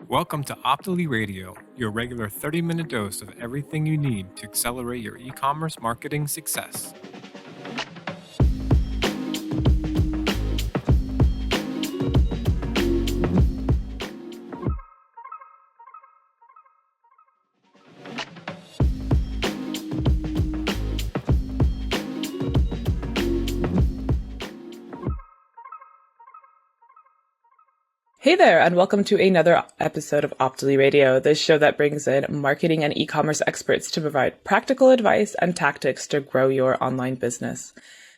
Welcome to Optly Radio, your regular 30-minute dose of everything you need to accelerate your e-commerce marketing success. Hey there, and welcome to another episode of Optly Radio, the show that brings in marketing and e-commerce experts to provide practical advice and tactics to grow your online business.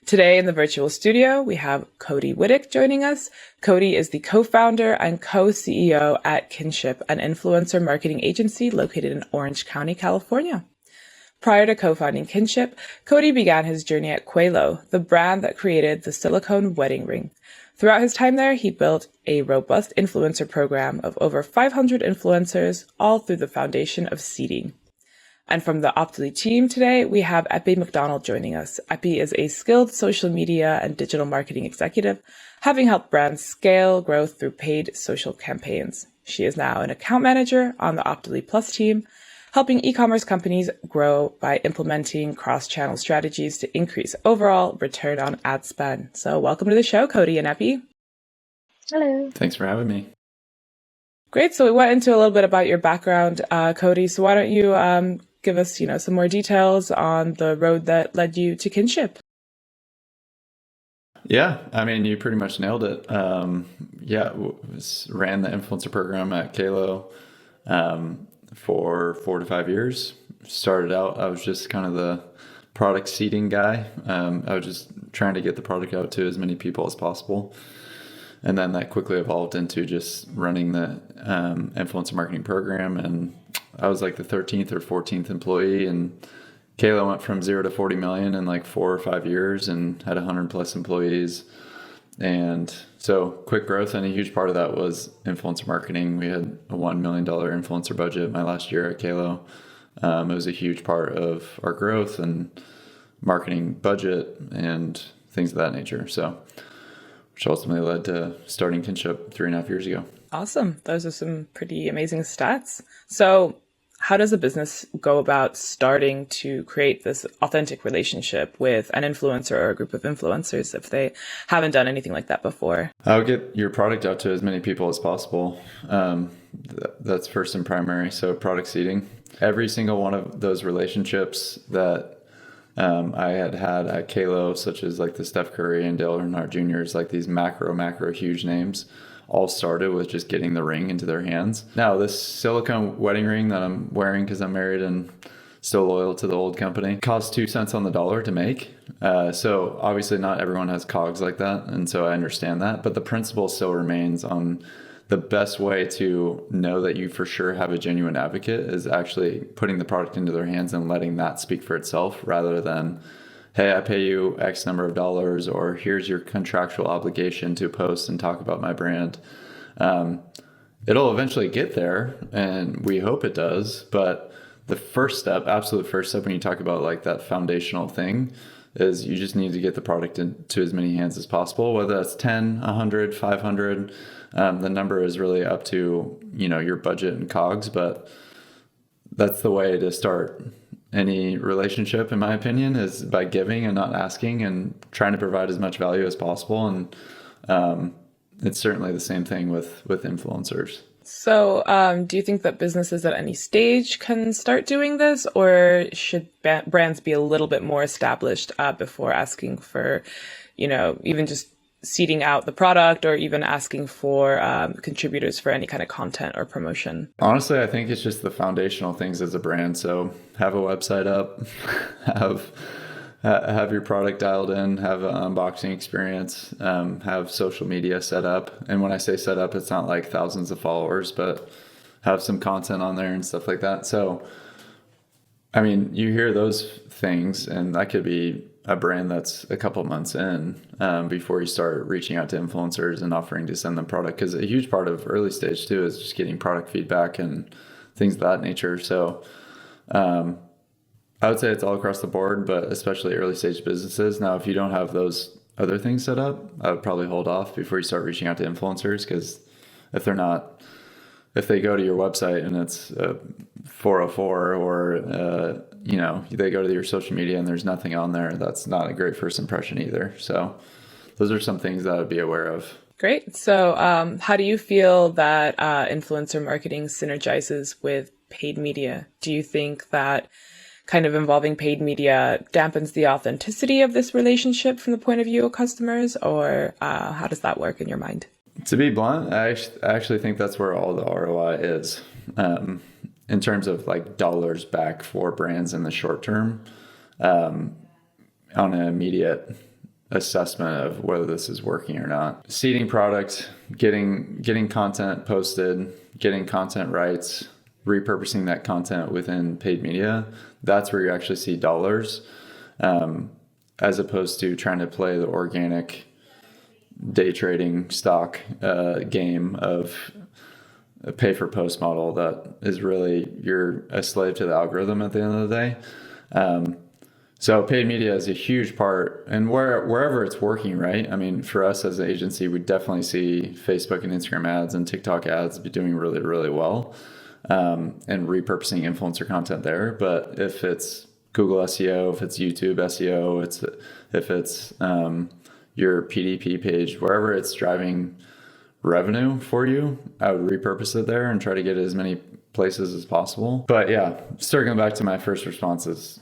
Today in the virtual studio, we have Cody Wittick joining us. Cody is the co-founder and co-CEO at Kynship, an influencer marketing agency located in Orange County, California. Prior to co-founding Kynship, Cody began his journey at QALO, the brand that created the silicone wedding ring. Throughout his time there, he built a robust influencer program of over 500 influencers, all through the foundation of seeding. And from the Optly team today, we have Epi McDonald joining us. Epi is a skilled social media and digital marketing executive, having helped brands scale growth through paid social campaigns. She is now an account manager on the Optly Plus team, helping e-commerce companies grow by implementing cross-channel strategies to increase overall return on ad spend. So welcome to the show, Cody and Epi. Hello. Thanks for having me. Great. So we went into a little bit about your background, Cody. So why don't you give us, some more details on the road that led you to Kynship? Yeah, I mean, you pretty much nailed it. Ran the influencer program at QALO for 4 to 5 years. Started out, I was just kind of the product seeding guy. I was just trying to get the product out to as many people as possible. And then that quickly evolved into just running the influencer marketing program. And I was like the 13th or 14th employee. And QALO went from 0 to 40 million in like 4 or 5 years and had 100 plus employees. And so quick growth, and a huge part of that was influencer marketing. We had a $1 million influencer budget my last year at QALO. It was a huge part of our growth and marketing budget and things of that nature. So, which ultimately led to starting Kynship 3.5 years ago. Awesome. Those are some pretty amazing stats. So how does a business go about starting to create this authentic relationship with an influencer or a group of influencers if they haven't done anything like that before? I'll get your product out to as many people as possible. That's first and primary. So product seeding. Every single one of those relationships that I had at QALO, such as like the Steph Curry and Dale Earnhardt Jr.'s, like these macro huge names, all started with just getting the ring into their hands. Now, this silicone wedding ring that I'm wearing because I'm married and still loyal to the old company costs 2 cents on the dollar to make. So obviously not everyone has cogs like that. And so I understand that. But the principle still remains on the best way to know that you for sure have a genuine advocate is actually putting the product into their hands and letting that speak for itself rather than, hey, I pay you X number of dollars, or here's your contractual obligation to post and talk about my brand. It'll eventually get there, and we hope it does. But the absolute first step when you talk about like that foundational thing is you just need to get the product into as many hands as possible, whether that's 10, 100, 500. The number is really up to, your budget and cogs, but that's the way to start any relationship, in my opinion, is by giving and not asking and trying to provide as much value as possible. And it's certainly the same thing with influencers. So do you think that businesses at any stage can start doing this, or should brands be a little bit more established before asking for, even just seeding out the product or even asking for contributors for any kind of content or promotion? Honestly, I think it's just the foundational things as a brand. So have a website up, have your product dialed in, have an unboxing experience, have social media set up. And when I say set up, it's not like thousands of followers, but have some content on there and stuff like that. So, I mean, you hear those things, and that could be a brand that's a couple months in before you start reaching out to influencers and offering to send them product. Because a huge part of early stage too is just getting product feedback and things of that nature. So I would say it's all across the board, but especially early stage businesses. Now, if you don't have those other things set up, I would probably hold off before you start reaching out to influencers, because if they're not if they go to your website and it's 404, or they go to your social media and there's nothing on there, that's not a great first impression either. So those are some things that I'd be aware of. Great. So how do you feel that influencer marketing synergizes with paid media? Do you think that kind of involving paid media dampens the authenticity of this relationship from the point of view of customers, or how does that work in your mind? To be blunt, I actually think that's where all the ROI is, in terms of like dollars back for brands in the short term, on an immediate assessment of whether this is working or not. Seeding product, getting content posted, getting content rights, repurposing that content within paid media, that's where you actually see dollars, as opposed to trying to play the organic day trading stock game of a pay for post model that is really, you're a slave to the algorithm at the end of the day. So paid media is a huge part, and wherever it's working, right? I mean, for us as an agency, we definitely see Facebook and Instagram ads and TikTok ads be doing really, really well, and repurposing influencer content there. But if it's Google SEO, if it's YouTube SEO, if it's your PDP page, wherever it's driving revenue for you, I would repurpose it there and try to get it as many places as possible. But yeah, circling back to my first responses,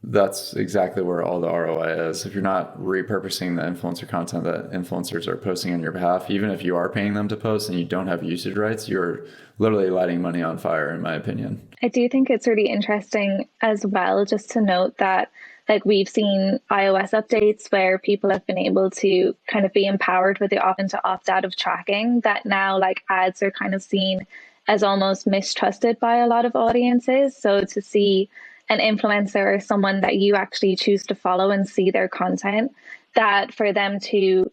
that's exactly where all the ROI is. If you're not repurposing the influencer content that influencers are posting on your behalf, even if you are paying them to post and you don't have usage rights, you're literally lighting money on fire, in my opinion. I do think it's really interesting as well, just to note that like we've seen iOS updates where people have been able to kind of be empowered with the option to opt out of tracking, that now like ads are kind of seen as almost mistrusted by a lot of audiences. So to see an influencer or someone that you actually choose to follow and see their content, that for them to,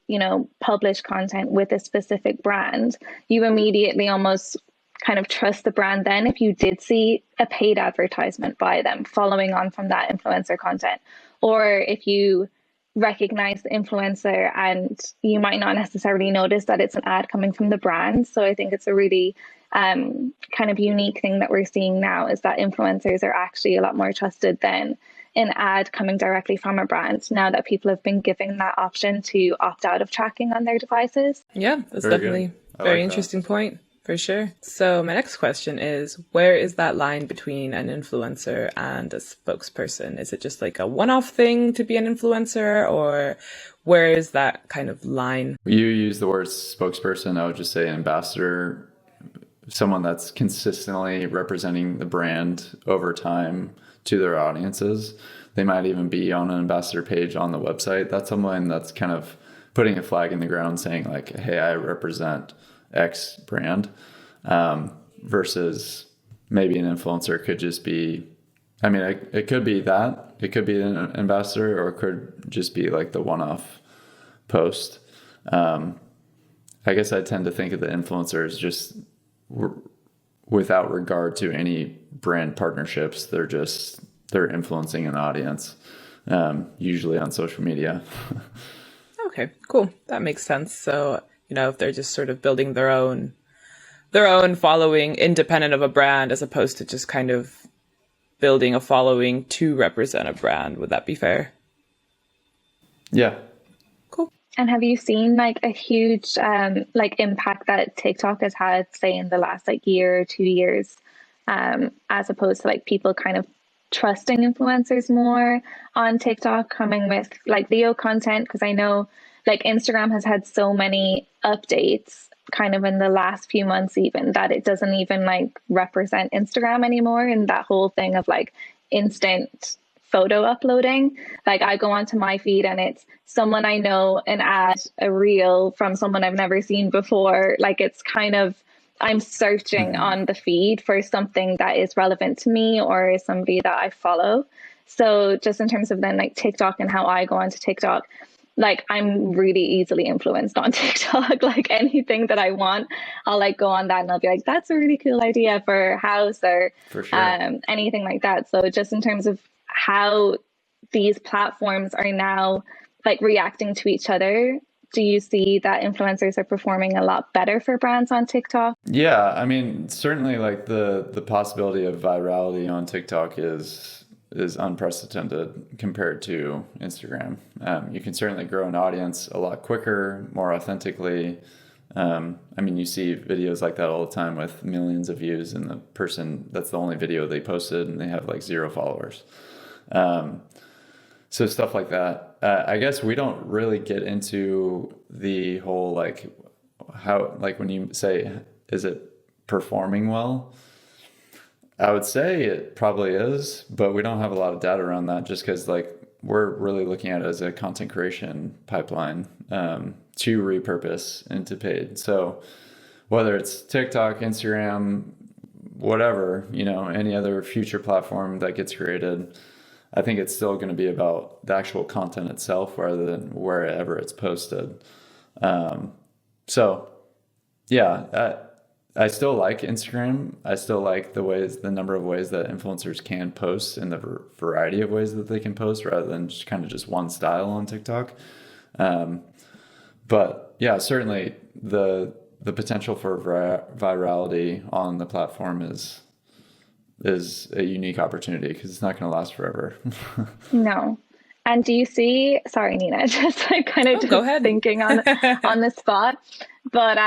publish content with a specific brand, you immediately almost kind of trust the brand then if you did see a paid advertisement by them following on from that influencer content, or if you recognize the influencer and you might not necessarily notice that it's an ad coming from the brand. So I think it's a really kind of unique thing that we're seeing now, is that influencers are actually a lot more trusted than an ad coming directly from a brand, now that people have been given that option to opt out of tracking on their devices. Yeah, that's Very definitely a very interesting point. For sure. So my next question is, where is that line between an influencer and a spokesperson? Is it just like a one-off thing to be an influencer, or where is that kind of line? You use the word spokesperson. I would just say ambassador, someone that's consistently representing the brand over time to their audiences. They might even be on an ambassador page on the website. That's someone that's kind of putting a flag in the ground saying like, hey, I represent X brand, versus maybe an influencer could just be, I mean, it could be that, it could be an ambassador, or it could just be like the one-off post. I guess I tend to think of the influencers just without regard to any brand partnerships. They're influencing an audience, usually on social media. Okay, cool. That makes sense. So if they're just sort of building their own following independent of a brand, as opposed to just kind of building a following to represent a brand. Would that be fair? Yeah. Cool. And have you seen like a huge impact that TikTok has had, say, in the last year or 2 years, as opposed to like people kind of trusting influencers more on TikTok, coming with like video content? Because I know like Instagram has had so many updates kind of in the last few months, even, that it doesn't even like represent Instagram anymore, and that whole thing of like instant photo uploading. Like I go onto my feed and it's someone I know, an ad, a reel from someone I've never seen before. Like it's kind of, I'm searching on the feed for something that is relevant to me or is somebody that I follow. So just in terms of then like TikTok and how I go onto TikTok, like I'm really easily influenced on TikTok. Like anything that I want, I'll like go on that and I'll be like, that's a really cool idea for a house, or For sure. anything like that. So just in terms of how these platforms are now like reacting to each other, do you see that influencers are performing a lot better for brands on TikTok? Yeah, I mean, certainly like the possibility of virality on TikTok is unprecedented compared to Instagram. You can certainly grow an audience a lot quicker, more authentically. I mean, you see videos like that all the time with millions of views, and the person, that's the only video they posted, and they have like 0 followers. So stuff like that. I guess we don't really get into the whole like how, like when you say, is it performing well? I would say it probably is, but we don't have a lot of data around that, just because like we're really looking at it as a content creation pipeline to repurpose into paid. So whether it's TikTok, Instagram, whatever, you know, any other future platform that gets created, I think it's still going to be about the actual content itself rather than wherever it's posted. So yeah, I still like Instagram. I still like the number of ways that influencers can post and the variety of ways that they can post rather than just kind of just one style on TikTok. But yeah, certainly the potential for virality on the platform is a unique opportunity because it's not going to last forever. No. And do you see, sorry, Nina, just like kind of Go ahead. thinking on the spot, but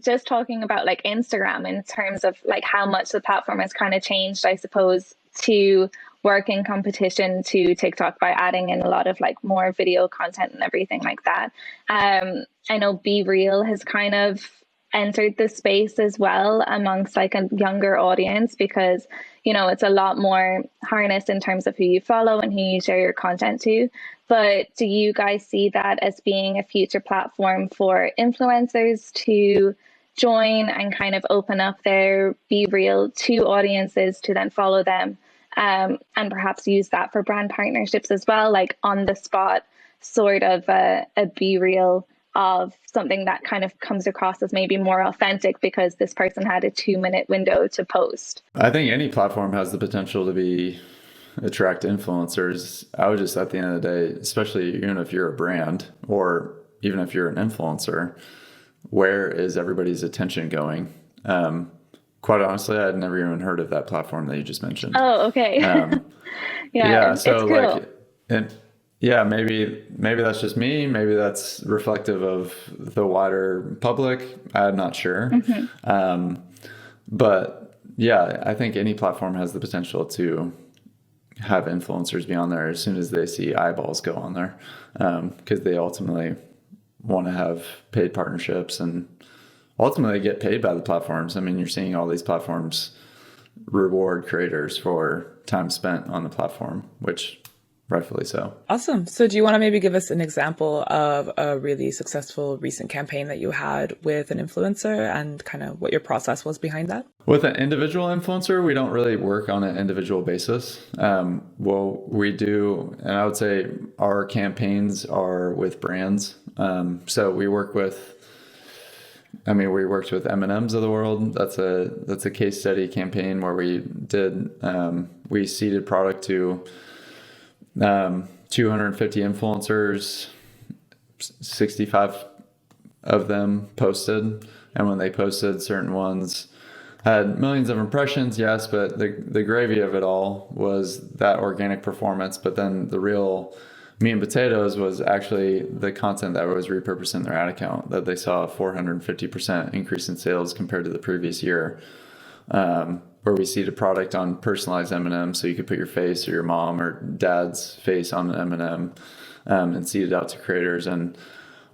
just talking about like Instagram in terms of like how much the platform has kind of changed, I suppose, to work in competition to TikTok by adding in a lot of like more video content and everything like that. I know Be Real has kind of entered the space as well amongst like a younger audience because, you know, it's a lot more harnessed in terms of who you follow and who you share your content to. But do you guys see that as being a future platform for influencers to join and kind of open up their Be Real to audiences to then follow them, and perhaps use that for brand partnerships as well, like on the spot sort of a Be Real of something that kind of comes across as maybe more authentic because this person had a 2-minute window to post? I think any platform has the potential to attract influencers. I would just, at the end of the day, especially even if you're a brand or even if you're an influencer, where is everybody's attention going? Quite honestly, I had never even heard of that platform that you just mentioned. Oh, okay. Yeah, so it's cool. like, and yeah, maybe that's just me. Maybe that's reflective of the wider public. I'm not sure. But yeah, I think any platform has the potential to have influencers be on there as soon as they see eyeballs go on there, because they ultimately want to have paid partnerships and ultimately get paid by the platforms. I mean, you're seeing all these platforms reward creators for time spent on the platform, which rightfully so. Awesome. So do you want to maybe give us an example of a really successful recent campaign that you had with an influencer and kind of what your process was behind that? With an individual influencer, we don't really work on an individual basis. Well, we do, and I would say our campaigns are with brands. So we worked with M&Ms of the world. That's a case study campaign where we seeded product to 250 influencers, 65 of them posted. And when they posted, certain ones had millions of impressions, yes, but the gravy of it all was that organic performance. But then the real meat and potatoes was actually the content that was repurposed in their ad account, that they saw a 450% increase in sales compared to the previous year. Where we seeded product on personalized M&M, so you could put your face or your mom or dad's face on an M&M and seed it out to creators. And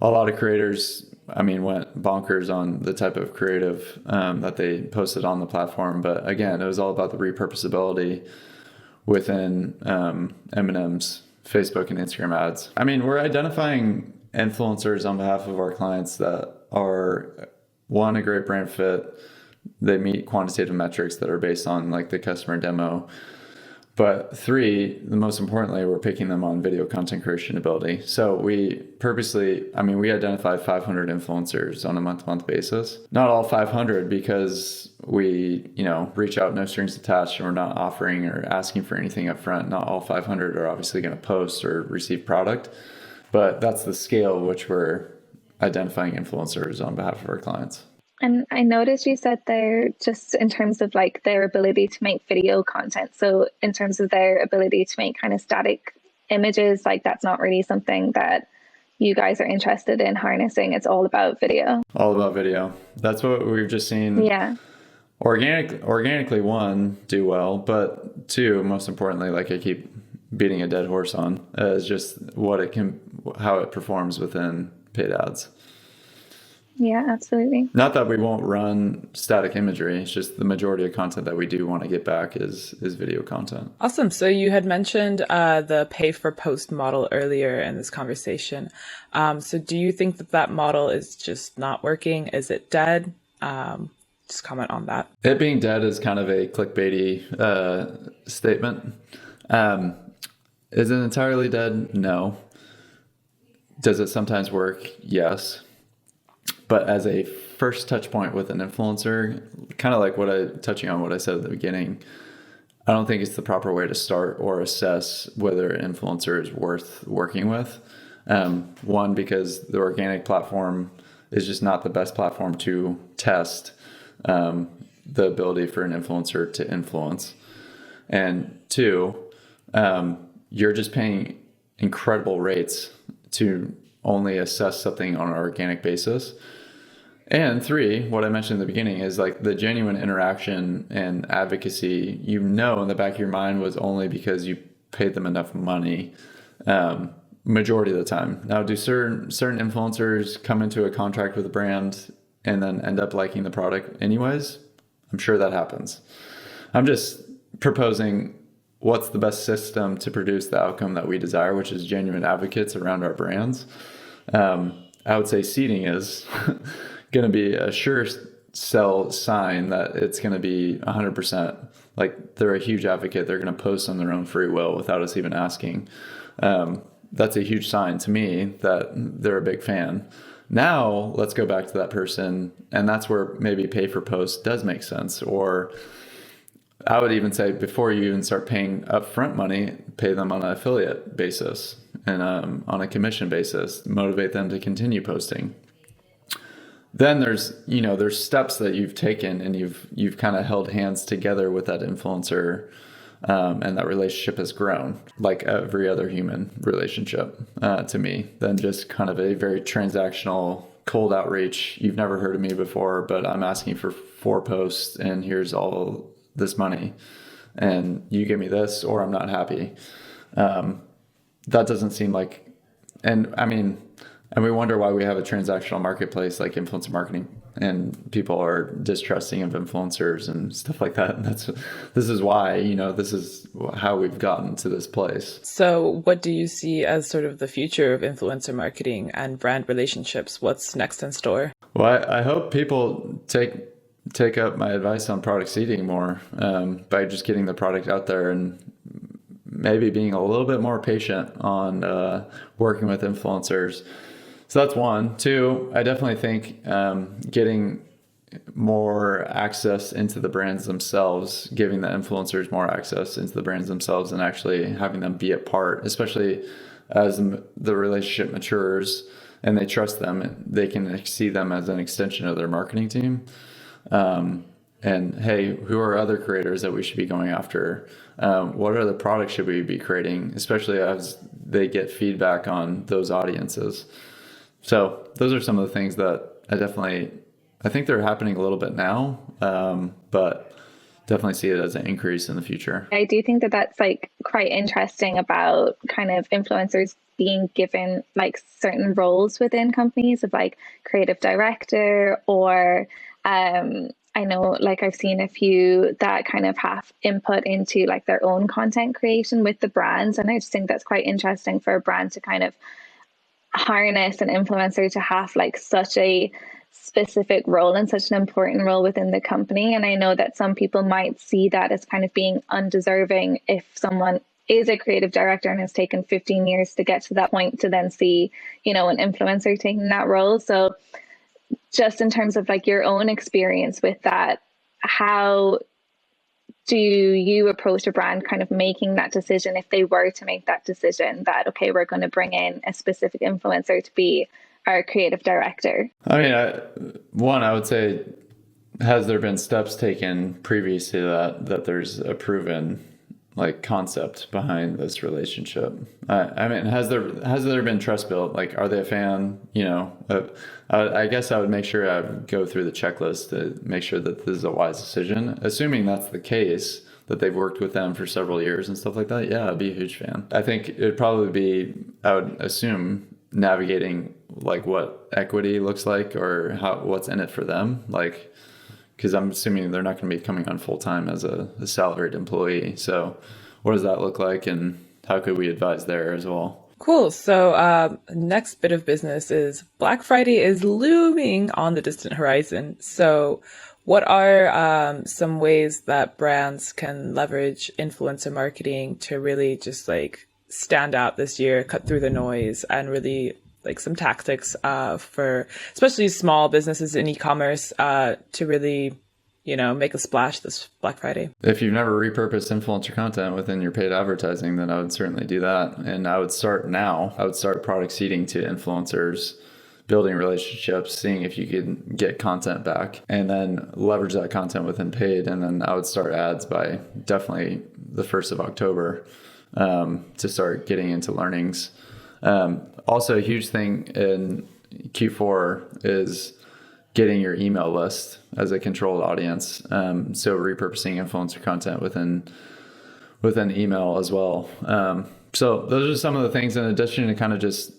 a lot of creators, went bonkers on the type of creative that they posted on the platform. But again, it was all about the repurposability within M&M's Facebook and Instagram ads. We're identifying influencers on behalf of our clients that are, one, a great brand fit. They meet quantitative metrics that are based on like the customer demo. But 3, the most importantly, we're picking them on video content creation ability. So we purposely, we identify 500 influencers on a month-to-month basis. Not all 500 because we, reach out, no strings attached, and we're not offering or asking for anything up front. Not all 500 are obviously going to post or receive product, but that's the scale which we're identifying influencers on behalf of our clients. And I noticed you said there, just in terms of like their ability to make video content. So in terms of their ability to make kind of static images, like that's not really something that you guys are interested in harnessing. It's all about video. All about video. That's what we've just seen. Yeah. Organically, one, do well, but two, most importantly, like I keep beating a dead horse on, is just how it performs within paid ads. Yeah, absolutely. Not that we won't run static imagery. It's just the majority of content that we do want to get back is video content. Awesome. So you had mentioned the pay for post model earlier in this conversation. So do you think that model is just not working? Is it dead? Just comment on that. It being dead is kind of a clickbaity statement. Is it entirely dead? No. Does it sometimes work? Yes. But as a first touch point with an influencer, kind of like touching on what I said at the beginning, I don't think it's the proper way to start or assess whether an influencer is worth working with. One, because the organic platform is just not the best platform to test the ability for an influencer to influence. And two, you're just paying incredible rates to only assess something on an organic basis. And three, what I mentioned in the beginning is like the genuine interaction and advocacy, in the back of your mind was only because you paid them enough money, majority of the time. Now, do certain influencers come into a contract with a brand and then end up liking the product anyways? I'm sure that happens. I'm just proposing what's the best system to produce the outcome that we desire, which is genuine advocates around our brands. I would say seeding is going to be a sure sell sign that it's going to be 100%. Like they're a huge advocate. They're going to post on their own free will without us even asking. That's a huge sign to me that they're a big fan. Now let's go back to that person. And that's where maybe pay for post does make sense. Or I would even say before you even start paying upfront money, pay them on an affiliate basis and on a commission basis, motivate them to continue posting. Then there's steps that you've taken and you've kind of held hands together with that influencer, and that relationship has grown like every other human relationship to me, than just kind of a very transactional cold outreach. You've never heard of me before, but I'm asking for 4 posts and here's all this money and you give me this or I'm not happy. That doesn't seem like, and we wonder why we have a transactional marketplace like influencer marketing and people are distrusting of influencers and stuff like that. And this is why, this is how we've gotten to this place. So what do you see as sort of the future of influencer marketing and brand relationships? What's next in store? Well, I hope people take up my advice on product seeding more, by just getting the product out there and maybe being a little bit more patient on working with influencers. So that's one. Two, I definitely think getting more access into the brands themselves, giving the influencers more access into the brands themselves and actually having them be a part, especially as the relationship matures and they trust them, they can see them as an extension of their marketing team. And hey, who are other creators that we should be going after? What other products should we be creating, especially as they get feedback on those audiences? So those are some of the things that I think they're happening a little bit now, but definitely see it as an increase in the future. I do think that that's like quite interesting about kind of influencers being given like certain roles within companies of like creative director or I know like I've seen a few that kind of have input into like their own content creation with the brands. And I just think that's quite interesting for a brand to kind of harness an influencer to have like such a specific role and such an important role within the company. And I know that some people might see that as kind of being undeserving if someone is a creative director and has taken 15 years to get to that point to then see, an influencer taking that role. So just in terms of like your own experience with that, how do you approach a brand kind of making that decision if they were to make that decision that, okay, we're going to bring in a specific influencer to be our creative director? I mean, I would say, has there been steps taken previous to that there's a proven like concept behind this relationship? I mean, has there been trust built? Like, are they a fan? I guess I would make sure I would go through the checklist to make sure that this is a wise decision. Assuming that's the case, that they've worked with them for several years and stuff like that, yeah, I'd be a huge fan. I think it'd probably be, I would assume, navigating like what equity looks like or what's in it for them. Like, because I'm assuming they're not going to be coming on full time as a salaried employee. So what does that look like, and how could we advise there as well? Cool. So next bit of business is Black Friday is looming on the distant horizon. So what are some ways that brands can leverage influencer marketing to really just like stand out this year, cut through the noise, and really like some tactics for especially small businesses in e-commerce to really, make a splash this Black Friday? If you've never repurposed influencer content within your paid advertising, then I would certainly do that. And I would start now. I would start product seeding to influencers, building relationships, seeing if you can get content back, and then leverage that content within paid. And then I would start ads by definitely the 1st of October to start getting into learnings. Also, a huge thing in Q4 is getting your email list as a controlled audience. So repurposing influencer content within email as well. So those are some of the things in addition to kind of just,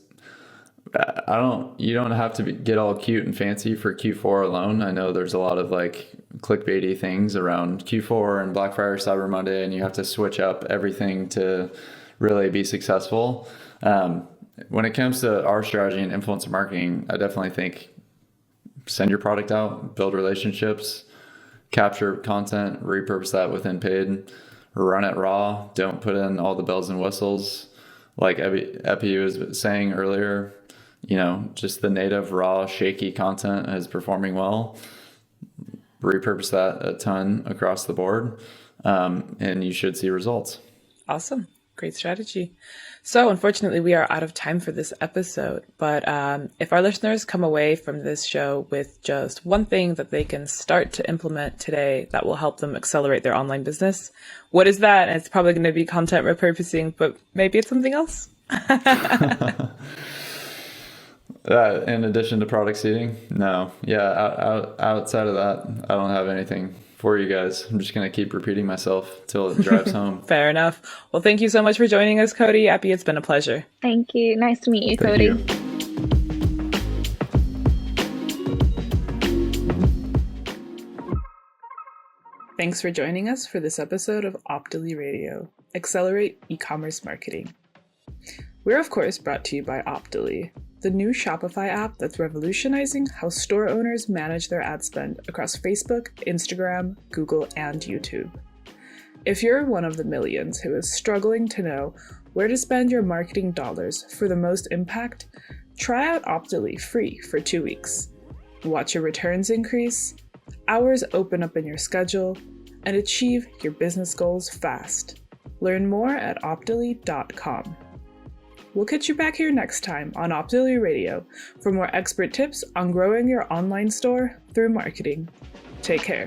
you don't have to get all cute and fancy for Q4 alone. I know there's a lot of like clickbaity things around Q4 and Black Friday, Cyber Monday, and you have to switch up everything to really be successful. When it comes to our strategy in influencer marketing, I definitely think send your product out, build relationships, capture content, repurpose that within paid, run it raw. Don't put in all the bells and whistles. Like Epi was saying earlier, just the native raw shaky content is performing well. Repurpose that a ton across the board, and you should see results. Awesome. Great strategy. So unfortunately, we are out of time for this episode. But if our listeners come away from this show with just one thing that they can start to implement today that will help them accelerate their online business, what is that? And it's probably going to be content repurposing, but maybe it's something else. In addition to product seeding? No. Yeah, outside of that, I don't have anything for you guys. I'm just going to keep repeating myself till it drives home. Fair enough. Well, thank you so much for joining us, Cody. Epi, it's been a pleasure. Thank you. Nice to meet you, Cody. You. Thanks for joining us for this episode of Optly Radio, Accelerate E-commerce Marketing. We're, of course, brought to you by Optly, the new Shopify app that's revolutionizing how store owners manage their ad spend across Facebook, Instagram, Google, and YouTube. If you're one of the millions who is struggling to know where to spend your marketing dollars for the most impact, try out Optly free for 2 weeks. Watch your returns increase, hours open up in your schedule, and achieve your business goals fast. Learn more at optly.com. We'll catch you back here next time on Optly Radio for more expert tips on growing your online store through marketing. Take care.